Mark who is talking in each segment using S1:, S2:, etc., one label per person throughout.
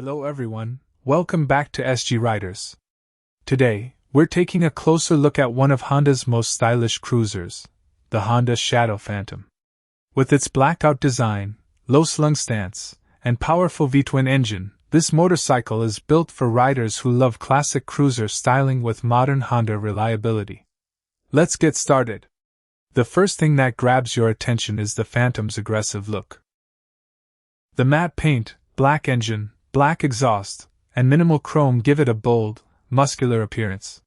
S1: Hello everyone, welcome back to SG Riders. Today, we're taking a closer look at one of Honda's most stylish cruisers, the Honda Shadow Phantom. With its blacked-out design, low-slung stance, and powerful V-twin engine, this motorcycle is built for riders who love classic cruiser styling with modern Honda reliability. Let's get started. The first thing that grabs your attention is the Phantom's aggressive look. The matte paint, black engine, black exhaust, and minimal chrome give it a bold, muscular appearance.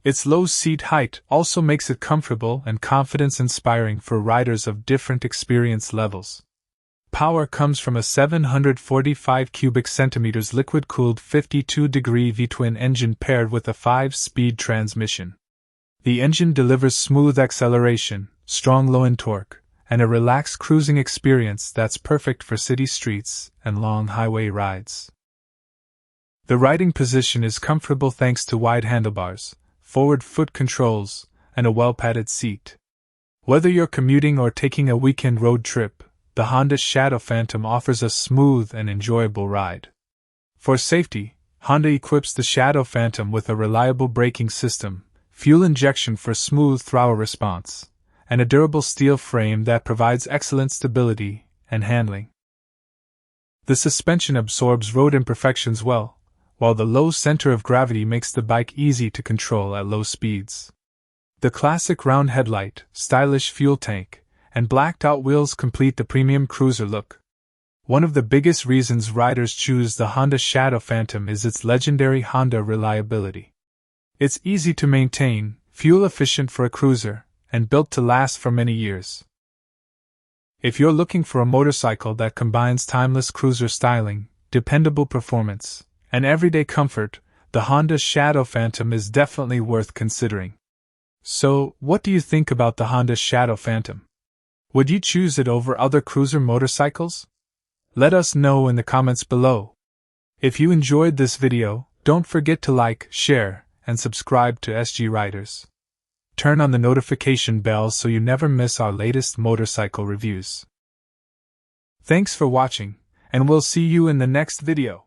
S1: Its low seat height also makes it comfortable and confidence-inspiring for riders of different experience levels. Power comes from a 745 cubic centimeters liquid-cooled 52-degree V-twin engine paired with a 5-speed transmission. The engine delivers smooth acceleration, strong low-end torque, and a relaxed cruising experience that's perfect for city streets and long highway rides. The riding position is comfortable thanks to wide handlebars, forward foot controls, and a well-padded seat. Whether you're commuting or taking a weekend road trip, the Honda Shadow Phantom offers a smooth and enjoyable ride. For safety, Honda equips the Shadow Phantom with a reliable braking system, fuel injection for smooth throttle response, and a durable steel frame that provides excellent stability and handling. The suspension absorbs road imperfections well, while the low center of gravity makes the bike easy to control at low speeds. The classic round headlight, stylish fuel tank, and blacked-out wheels complete the premium cruiser look. One of the biggest reasons riders choose the Honda Shadow Phantom is its legendary Honda reliability. It's easy to maintain, fuel-efficient for a cruiser, and built to last for many years. If you're looking for a motorcycle that combines timeless cruiser styling, dependable performance, and everyday comfort, the Honda Shadow Phantom is definitely worth considering. So, what do you think about the Honda Shadow Phantom? Would you choose it over other cruiser motorcycles? Let us know in the comments below. If you enjoyed this video, don't forget to like, share, and subscribe to SG Riders. Turn on the notification bell so you never miss our latest motorcycle reviews. Thanks for watching, and we'll see you in the next video.